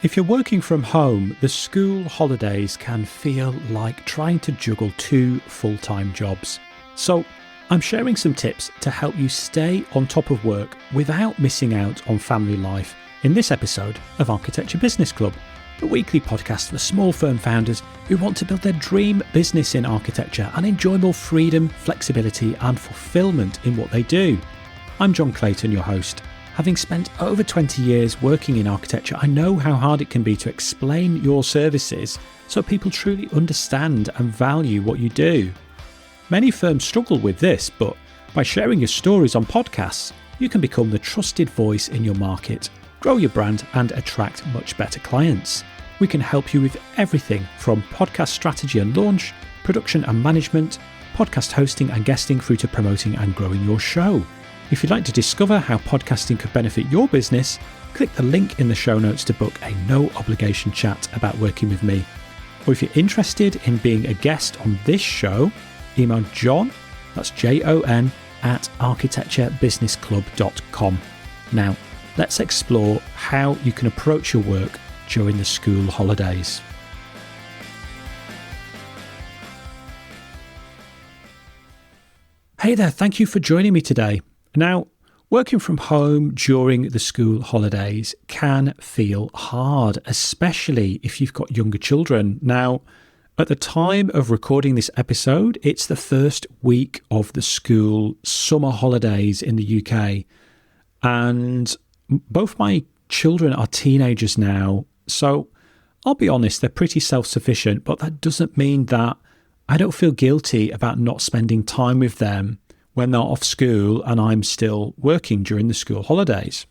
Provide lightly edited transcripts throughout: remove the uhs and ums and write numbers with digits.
If you're working from home, the school holidays can feel like trying to juggle two full-time jobs. So I'm sharing some tips to help you stay on top of work without missing out on family life in this episode of Architecture Business Club, a weekly podcast for small firm founders who want to build their dream business in architecture and enjoy more freedom, flexibility and fulfillment in what they do. I'm John Clayton, your host. Having spent over 20 years working in architecture, I know how hard it can be to explain your services so people truly understand and value what you do. Many firms struggle with this, but by sharing your stories on podcasts, you can become the trusted voice in your market, grow your brand and attract much better clients. We can help you with everything from podcast strategy and launch, production and management, podcast hosting and guesting through to promoting and growing your show. If you'd like to discover how podcasting could benefit your business, click the link in the show notes to book a no-obligation chat about working with me. Or if you're interested in being a guest on this show, email John, that's Jon, at architecturebusinessclub.com. Now, let's explore how you can approach your work during the school holidays. Hey there, thank you for joining me today. Now, working from home during the school holidays can feel hard, especially if you've got younger children. Now, at the time of recording this episode, it's the first week of the school summer holidays in the UK. And both my children are teenagers now, so I'll be honest, they're pretty self-sufficient, but that doesn't mean that I don't feel guilty about not spending time with them when they're off school and I'm still working during the school holidays.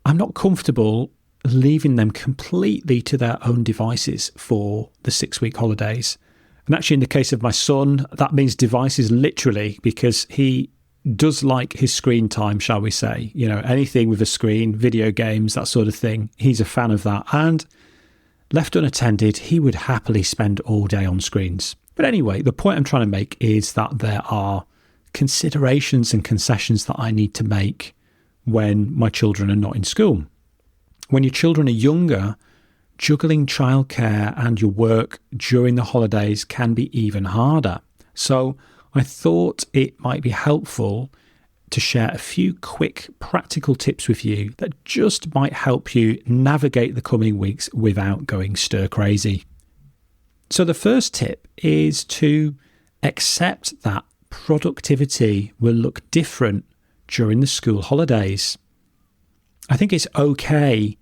I'm not comfortable leaving them completely to their own devices for the 6-week holidays. And actually, in the case of my son, that means devices literally, because he does like his screen time, shall we say. You know, anything with a screen, video games, that sort of thing. He's a fan of that. And left unattended, he would happily spend all day on screens. But anyway, the point I'm trying to make is that there are considerations and concessions that I need to make when my children are not in school. When your children are younger, juggling childcare and your work during the holidays can be even harder. So I thought it might be helpful to share a few quick practical tips with you that just might help you navigate the coming weeks without going stir crazy. So the first tip is to accept that productivity will look different during the school holidays. I think it's okay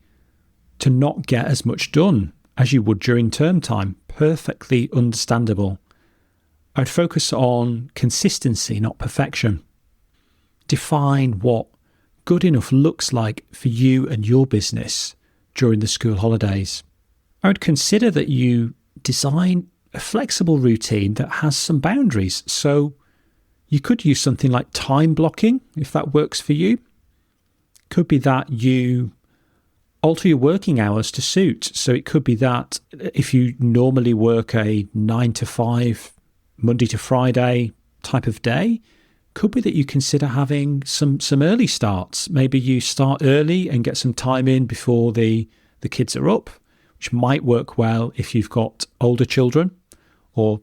to not get as much done as you would during term time. Perfectly understandable. I'd focus on consistency, not perfection. Define what good enough looks like for you and your business during the school holidays. I would consider that you design a flexible routine that has some boundaries. So you could use something like time blocking, if that works for you. Could be that you alter your working hours to suit. So it could be that if you normally work a 9 to 5, Monday to Friday type of day, could be that you consider having some early starts. Maybe you start early and get some time in before the kids are up, which might work well if you've got older children, or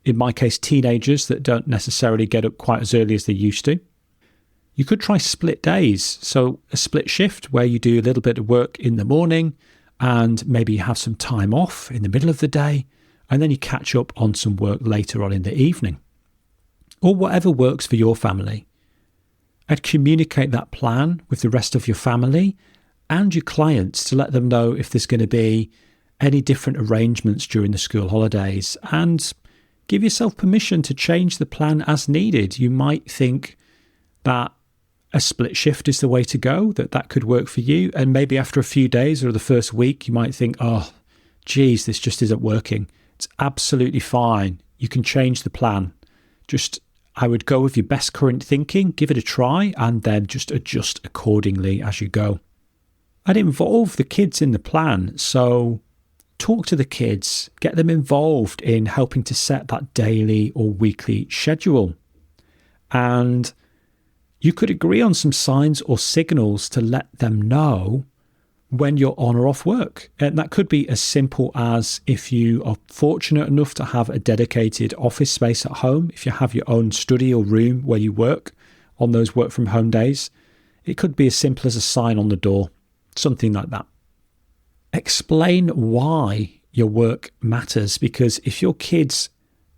in my case, teenagers that don't necessarily get up quite as early as they used to. You could try split days, so a split shift where you do a little bit of work in the morning and maybe you have some time off in the middle of the day, and then you catch up on some work later on in the evening. Or whatever works for your family. I'd communicate that plan with the rest of your family and your clients to let them know if there's going to be any different arrangements during the school holidays, and give yourself permission to change the plan as needed. You might think that a split shift is the way to go, that could work for you. And maybe after a few days or the first week, you might think, oh, geez, this just isn't working. It's absolutely fine. You can change the plan. I would go with your best current thinking, give it a try, and then just adjust accordingly as you go. I'd involve the kids in the plan. So talk to the kids, get them involved in helping to set that daily or weekly schedule. And you could agree on some signs or signals to let them know when you're on or off work. And that could be as simple as if you are fortunate enough to have a dedicated office space at home, if you have your own study or room where you work on those work from home days. It could be as simple as a sign on the door, something like that. Explain why your work matters, because if your kids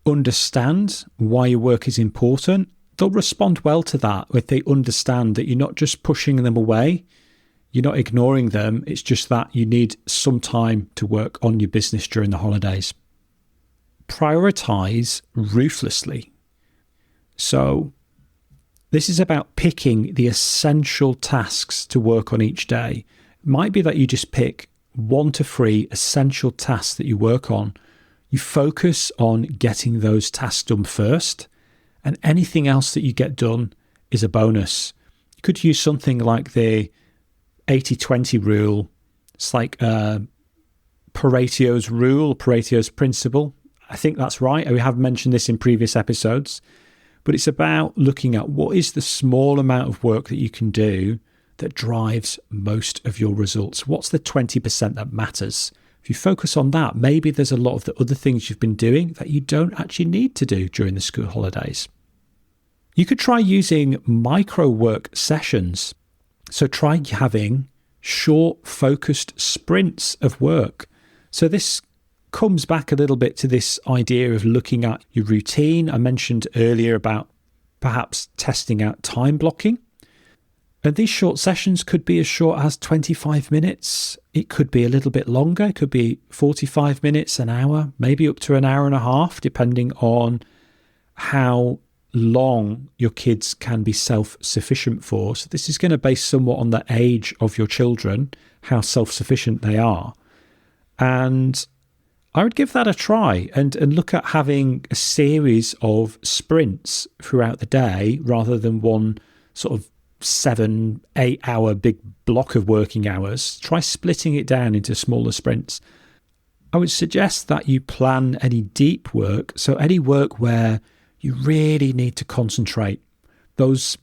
understand why your work is important, they'll respond well to that. If they understand that you're not just pushing them away, you're not ignoring them, it's just that you need some time to work on your business during the holidays. Prioritise ruthlessly. So this is about picking the essential tasks to work on each day. It might be that you just pick 1 to 3 essential tasks that you work on. You focus on getting those tasks done first, and anything else that you get done is a bonus. You could use something like the 80-20 rule. It's like Pareto's rule, Pareto's principle. I think that's right. We have mentioned this in previous episodes. But it's about looking at what is the small amount of work that you can do that drives most of your results. What's the 20% that matters? If you focus on that, maybe there's a lot of the other things you've been doing that you don't actually need to do during the school holidays. You could try using micro work sessions. So try having short, focused sprints of work. So this comes back a little bit to this idea of looking at your routine. I mentioned earlier about perhaps testing out time blocking. And these short sessions could be as short as 25 minutes. It could be a little bit longer. It could be 45 minutes, an hour, maybe up to an hour and a half, depending on how long your kids can be self-sufficient for. So this is going to base somewhat on the age of your children, how self-sufficient they are. And I would give that a try and look at having a series of sprints throughout the day rather than one sort of 7-8 hour big block of working hours. Try splitting it down into smaller sprints. I would suggest that you plan any deep work, so any work where you really need to concentrate, those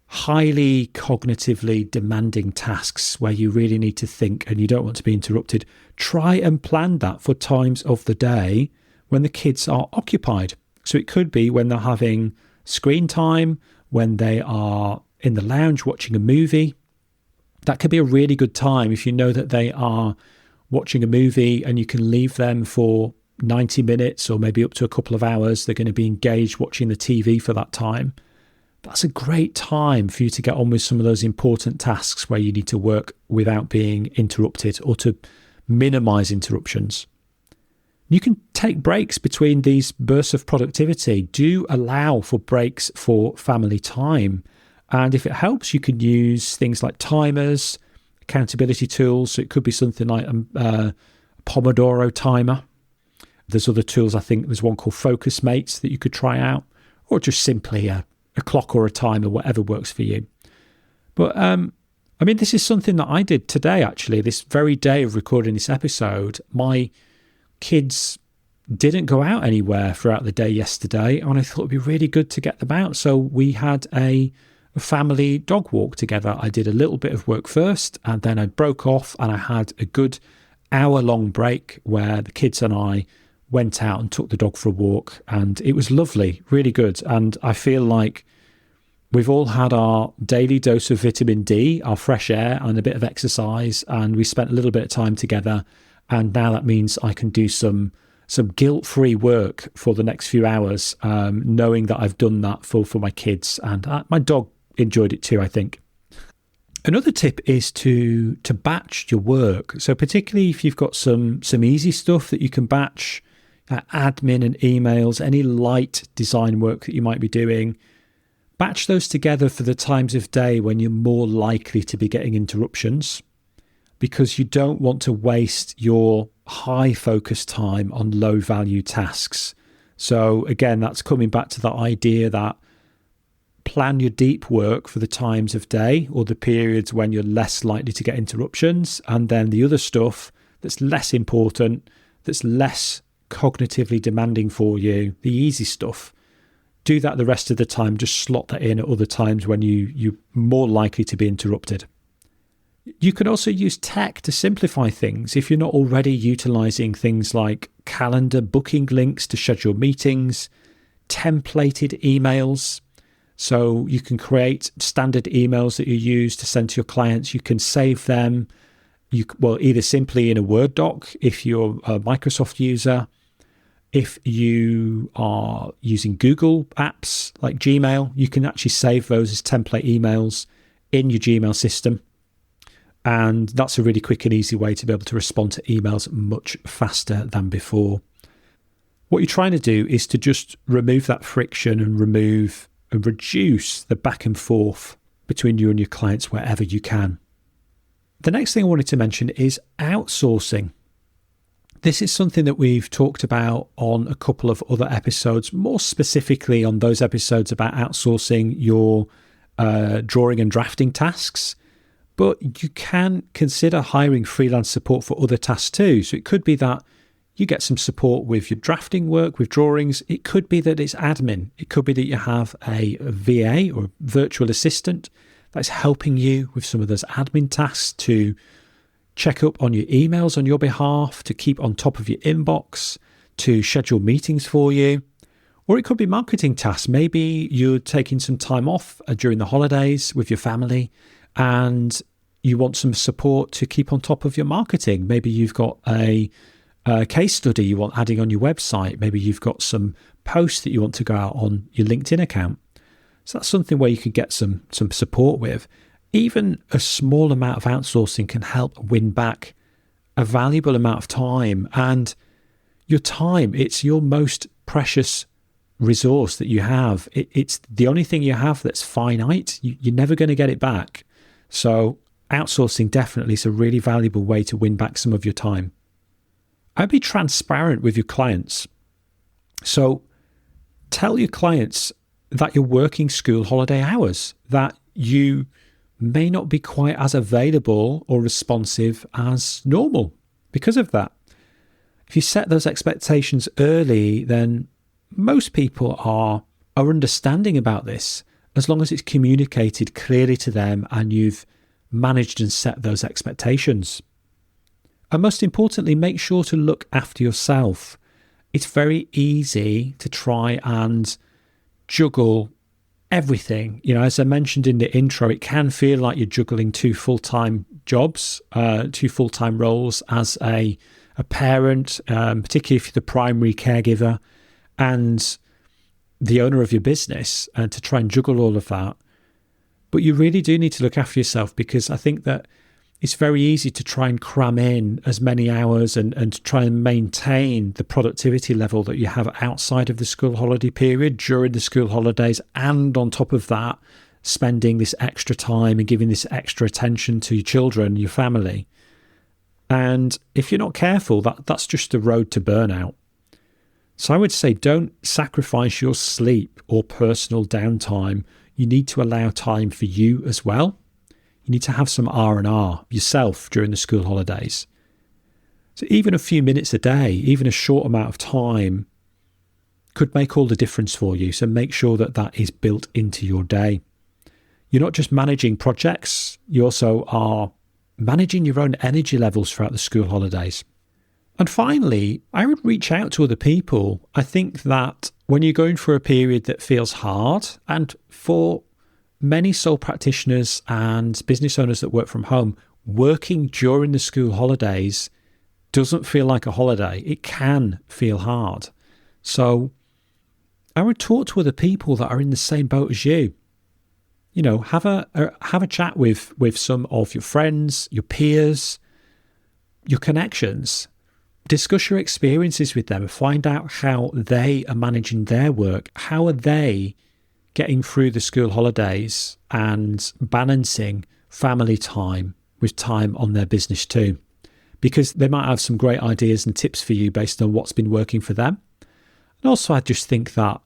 highly cognitively demanding tasks where you really need to think and you don't want to be interrupted. Try and plan that for times of the day when the kids are occupied. So it could be when they're having screen time, when they are in the lounge watching a movie. That could be a really good time if you know that they are watching a movie and you can leave them for 90 minutes or maybe up to a couple of hours. They're going to be engaged watching the TV for that time. That's a great time for you to get on with some of those important tasks where you need to work without being interrupted or to minimize interruptions. You can take breaks between these bursts of productivity. Do allow for breaks for family time. And if it helps, you can use things like timers, accountability tools. So it could be something like a Pomodoro timer. There's other tools. I think there's one called Focus Mates that you could try out, or just simply a clock or a timer, whatever works for you. But this is something that I did today, actually, this very day of recording this episode. My kids didn't go out anywhere throughout the day yesterday, and I thought it'd be really good to get them out. So we had a family dog walk together. I did a little bit of work first, and then I broke off and I had a good hour-long break where the kids and I went out and took the dog for a walk, and it was lovely, really good. And I feel like we've all had our daily dose of vitamin D, our fresh air and a bit of exercise, and we spent a little bit of time together. And now that means I can do some guilt-free work for the next few hours, knowing that I've done that for my kids. And my dog enjoyed it too, I think. Another tip is to batch your work. So particularly if you've got some easy stuff that you can batch, admin and emails, any light design work that you might be doing, batch those together for the times of day when you're more likely to be getting interruptions, because you don't want to waste your high focus time on low value tasks. So again, that's coming back to the idea that plan your deep work for the times of day or the periods when you're less likely to get interruptions. And then the other stuff that's less important, that's less cognitively demanding for you, the easy stuff, do that the rest of the time. Just slot that in at other times when you're more likely to be interrupted. You can also use tech to simplify things if you're not already utilizing things like calendar booking links to schedule meetings, templated emails. So you can create standard emails that you use to send to your clients. You can save them, either simply in a Word doc if you're a Microsoft user. If you are using Google apps like Gmail, you can actually save those as template emails in your Gmail system. And that's a really quick and easy way to be able to respond to emails much faster than before. What you're trying to do is to just remove that friction and reduce the back and forth between you and your clients wherever you can. The next thing I wanted to mention is outsourcing. This is something that we've talked about on a couple of other episodes, more specifically on those episodes about outsourcing your drawing and drafting tasks. But you can consider hiring freelance support for other tasks too. So it could be that you get some support with your drafting work, with drawings. It could be that it's admin. It could be that you have a VA or virtual assistant that's helping you with some of those admin tasks, to check up on your emails on your behalf, to keep on top of your inbox, to schedule meetings for you. Or it could be marketing tasks. Maybe you're taking some time off during the holidays with your family and you want some support to keep on top of your marketing. Maybe you've got a case study you want adding on your website. Maybe you've got some posts that you want to go out on your LinkedIn account. So that's something where you could get some support with. Even a small amount of outsourcing can help win back a valuable amount of time. And your time, it's your most precious resource that you have. It's the only thing you have that's finite. You're never going to get it back. So outsourcing definitely is a really valuable way to win back some of your time. I'd be transparent with your clients. So tell your clients that you're working school holiday hours, that you may not be quite as available or responsive as normal because of that. If you set those expectations early, then most people are understanding about this, as long as it's communicated clearly to them and you've managed and set those expectations. And most importantly, make sure to look after yourself. It's very easy to try and juggle everything. As I mentioned in the intro, it can feel like you're juggling two full-time jobs, two full-time roles as a parent, particularly if you're the primary caregiver and the owner of your business, and to try and juggle all of that. But you really do need to look after yourself, because I think that it's very easy to try and cram in as many hours and to try and maintain the productivity level that you have outside of the school holiday period, during the school holidays, and on top of that, spending this extra time and giving this extra attention to your children, your family. And if you're not careful, that's just the road to burnout. So I would say don't sacrifice your sleep or personal downtime. You need to allow time for you as well. You need to have some R&R yourself during the school holidays. So even a few minutes a day, even a short amount of time, could make all the difference for you. So make sure that that is built into your day. You're not just managing projects, you also are managing your own energy levels throughout the school holidays. And finally, I would reach out to other people. I think that when you're going through a period that feels hard, and for many sole practitioners and business owners that work from home, working during the school holidays doesn't feel like a holiday. It can feel hard. So I would talk to other people that are in the same boat as you. Have a chat with some of your friends, your peers, your connections. Discuss your experiences with them and find out how they are managing their work. How are they getting through the school holidays and balancing family time with time on their business too? Because they might have some great ideas and tips for you based on what's been working for them. And also, I just think that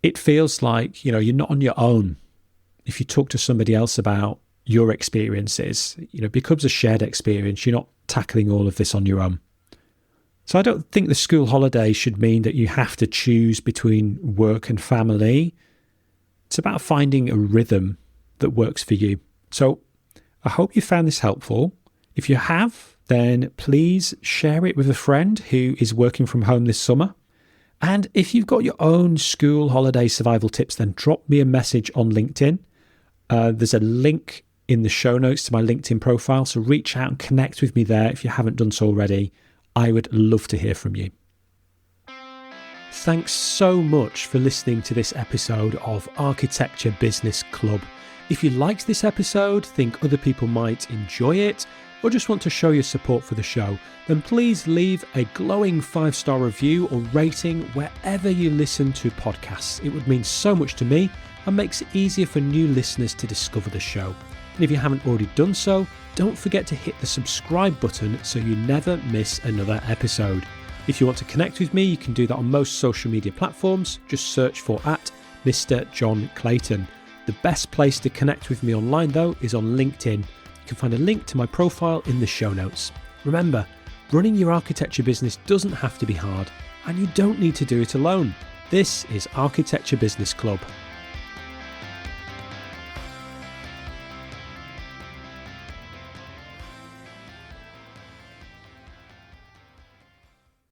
it feels like, you're not on your own. If you talk to somebody else about your experiences, it becomes a shared experience. You're not tackling all of this on your own. So I don't think the school holiday should mean that you have to choose between work and family. It's about finding a rhythm that works for you. So I hope you found this helpful. If you have, then please share it with a friend who is working from home this summer. And if you've got your own school holiday survival tips, then drop me a message on LinkedIn. There's a link in the show notes to my LinkedIn profile, so reach out and connect with me there if you haven't done so already. I would love to hear from you. Thanks so much for listening to this episode of Architecture Business Club. If you liked this episode, think other people might enjoy it, or just want to show your support for the show, then please leave a glowing 5-star review or rating wherever you listen to podcasts. It would mean so much to me and makes it easier for new listeners to discover the show. And if you haven't already done so, don't forget to hit the subscribe button so you never miss another episode. If you want to connect with me, you can do that on most social media platforms. Just search for @Mr. John Clayton. The best place to connect with me online, though, is on LinkedIn. You can find a link to my profile in the show notes. Remember, running your architecture business doesn't have to be hard, and you don't need to do it alone. This is Architecture Business Club.